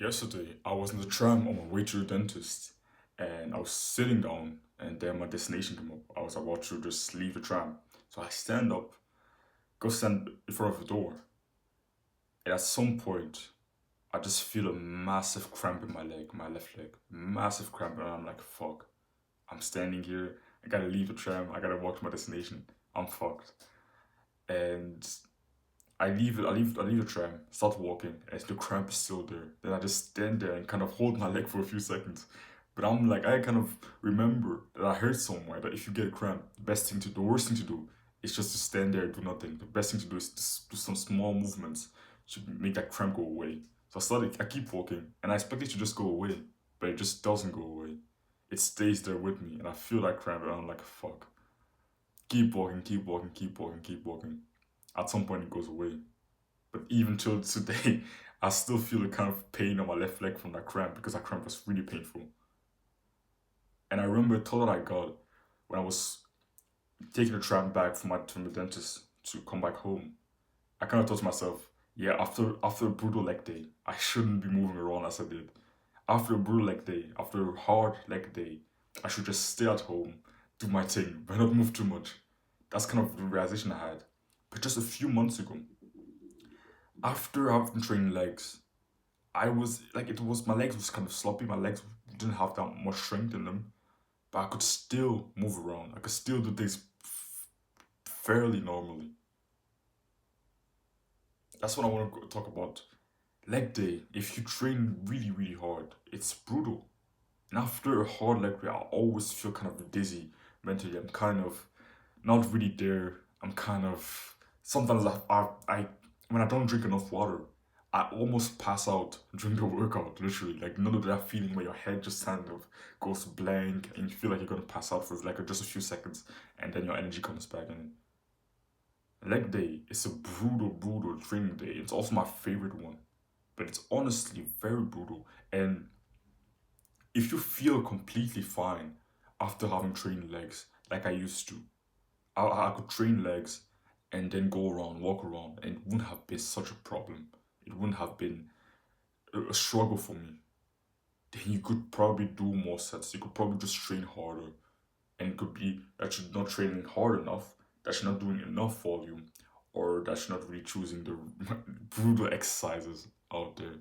Yesterday, I was in the tram on my way to the dentist, and I was sitting down, and then my destination came up. I was about to just leave the tram. So I stand up, go stand in front of the door, and at some point, I just feel a massive cramp in my leg, my left leg. Massive cramp, and I'm like, fuck. I'm standing here, I gotta leave the tram, I gotta walk to my destination. I'm fucked. And I leave the tram, start walking, and the cramp is still there. Then I just stand there and kind of hold my leg for a few seconds. But I'm like, I kind of remember that I heard somewhere that if you get a cramp, the worst thing to do is just to stand there and do nothing. The best thing to do is to do some small movements to make that cramp go away. I keep walking, and I expect it to just go away, but it just doesn't go away. It stays there with me, and I feel that cramp, and I'm like, fuck. Keep walking, keep walking, keep walking, keep walking. At some point, it goes away. But even till today, I still feel a kind of pain on my left leg from that cramp because that cramp was really painful. And I remember a thought that I got when I was taking the tram back from the dentist to come back home. I kind of thought to myself, yeah, after a brutal leg day, I shouldn't be moving around as I did. After a brutal leg day, after a hard leg day, I should just stay at home, do my thing, but not move too much. That's kind of the realization I had. But just a few months ago, after I've been training legs, I was like, it was my legs was kind of sloppy. My legs didn't have that much strength in them, but I could still move around. I could still do things fairly normally. That's what I want to talk about. Leg day. If you train really, really hard, it's brutal. And after a hard leg day, I always feel kind of dizzy mentally. I'm kind of not really there. I'm kind of sometimes when I don't drink enough water, I almost pass out during the workout. Literally, like none of that feeling where your head just kind of goes blank and you feel like you're gonna pass out for like just a few seconds, and then your energy comes back. And leg day is a brutal, brutal training day. It's also my favorite one, but it's honestly very brutal. And if you feel completely fine after having trained legs like I used to, I could train legs and then go around, walk around, and it wouldn't have been such a problem. It wouldn't have been a struggle for me. Then you could probably do more sets. You could probably just train harder. And it could be that you're not training hard enough, that you're not doing enough volume, or that you're not really choosing the brutal exercises out there.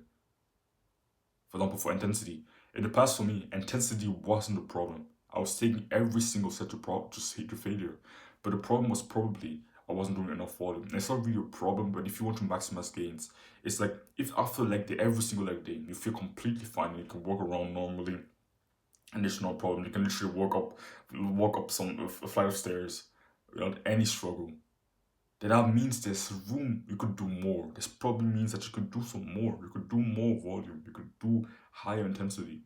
For example, for intensity. In the past, for me, intensity wasn't the problem. I was taking every single set to hit to failure. But the problem was probably I wasn't doing enough volume. And it's not really a problem, but if you want to maximize gains, it's like if after leg day, every single leg day, you feel completely fine and you can walk around normally and there's no problem. You can literally walk up a flight of stairs without any struggle. Then that means there's room you could do more. This probably means that you could do some more. You could do more volume. You could do higher intensity.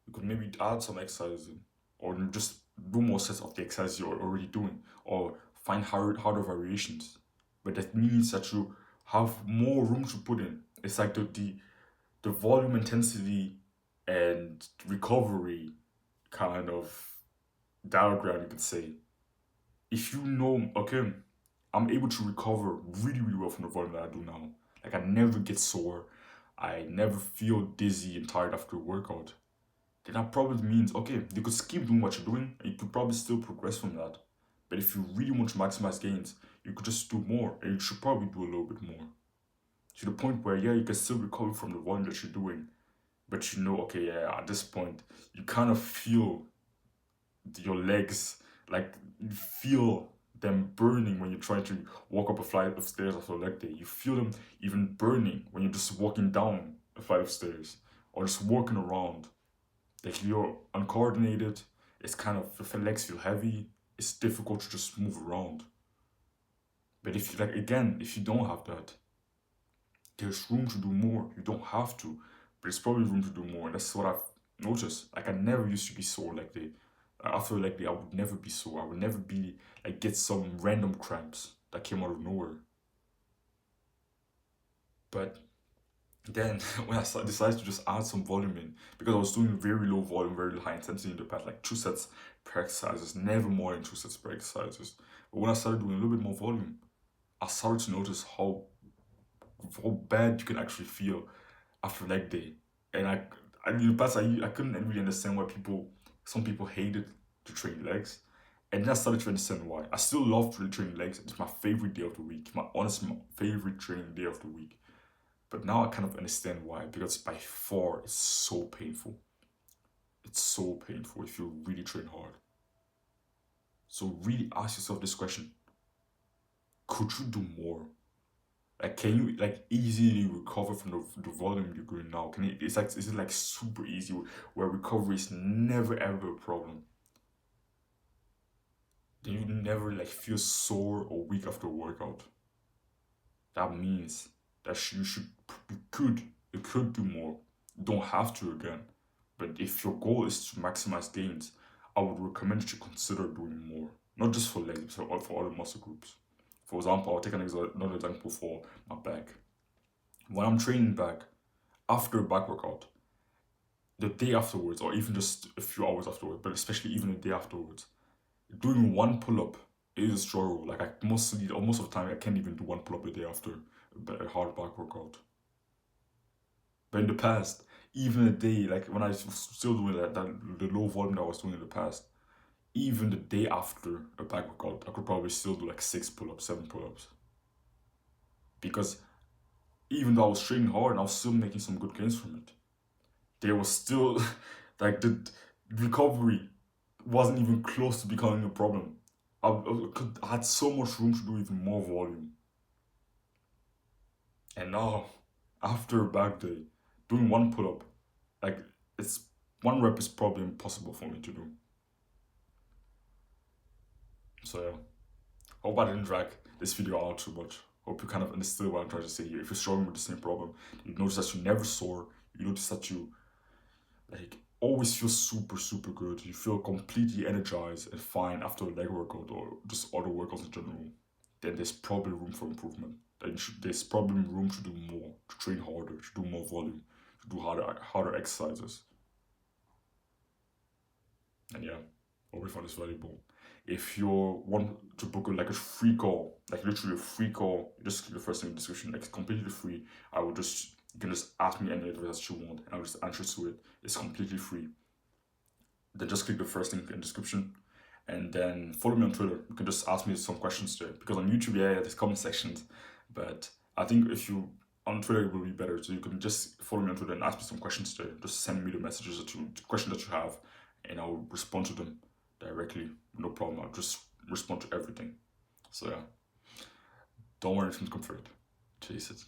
You could maybe add some exercises in, or just do more sets of the exercise you're already doing, or find harder variations. But that means that you have more room to put in. It's like the volume intensity and recovery kind of diagram, you could say. If you know, okay, I'm able to recover really, really well from the volume that I do now. Like I never get sore. I never feel dizzy and tired after a workout. Then that probably means, okay, you could keep doing what you're doing and you could probably still progress from that. But if you really want to maximize gains, you could just do more and you should probably do a little bit more. To the point where, yeah, you can still recover from the volume that you're doing, but you know, okay, yeah, at this point, you kind of feel your legs, like you feel them burning when you try to walk up a flight of stairs after a leg day. You feel them even burning when you're just walking down a flight of stairs or just walking around. Like you're uncoordinated, it's kind of, your legs feel heavy, it's difficult to just move around. But if you, like, again, if you don't have that, there's room to do more. You don't have to, but there's probably room to do more. And that's what I've noticed. Like I never used to be sore like they. After like day, I would never be sore. I would never be like get some random cramps that came out of nowhere. But then when decided to just add some volume in, because I was doing very low volume, very high intensity in the past, like 2 sets per exercises, never more than 2 sets per exercises. But when I started doing a little bit more volume, I started to notice how bad you can actually feel after leg day, and in the past I couldn't really understand why some people hated to train legs, and then I started to understand why. I still love to train legs. It's my favorite day of the week. My favorite training day of the week. But now I kind of understand why, because by far it's so painful. It's so painful if you really train hard. So really ask yourself this question: could you do more? Like, can you like easily recover from the volume you're going now? Can it? It's like, is it like super easy where recovery is never ever a problem? Then you never like feel sore or weak after a workout. That means that you could do more. You don't have to again. But if your goal is to maximize gains, I would recommend you to consider doing more. Not just for legs, but for other muscle groups. For example, I'll take another example for my back. When I'm training back, after a back workout, the day afterwards, or even just a few hours afterwards, but especially even the day afterwards, doing one pull up is a struggle. Like, most of the time, I can't even do one pull up a day after a hard back workout. But in the past, even a day, like when I was still doing the low volume that I was doing in the past, even the day after a back workout, I could probably still do like 6 pull ups, 7 pull ups. Because even though I was training hard and I was still making some good gains from it, there was still like the recovery wasn't even close to becoming a problem. I had so much room to do even more volume. And now, after a back day, doing one pull up, like it's one rep is probably impossible for me to do. So yeah, hope I didn't drag this video out too much. Hope you kind of understood what I'm trying to say here. If you're struggling with the same problem, you notice that you never sore, you notice that you like always feel super good. You feel completely energized and fine after a leg workout or just other workouts in general. Then there's probably room for improvement. There's probably room to do more, to train harder, to do more volume, to do harder exercises. And yeah, hope you found this valuable. If you want to book like a free call, like literally a free call, just click the first thing in the description, like completely free. You can just ask me any advice that you want and I'll just answer to it. It's completely free. Then just click the first link in the description and then follow me on Twitter. You can just ask me some questions there, because on YouTube, yeah, there's comment sections, but I think if you on Twitter it will be better. So you can just follow me on Twitter and ask me some questions there. Just send me the questions that you have, and I'll respond to them directly. No problem. I'll just respond to everything. So yeah, don't worry if you come for it. Chase it.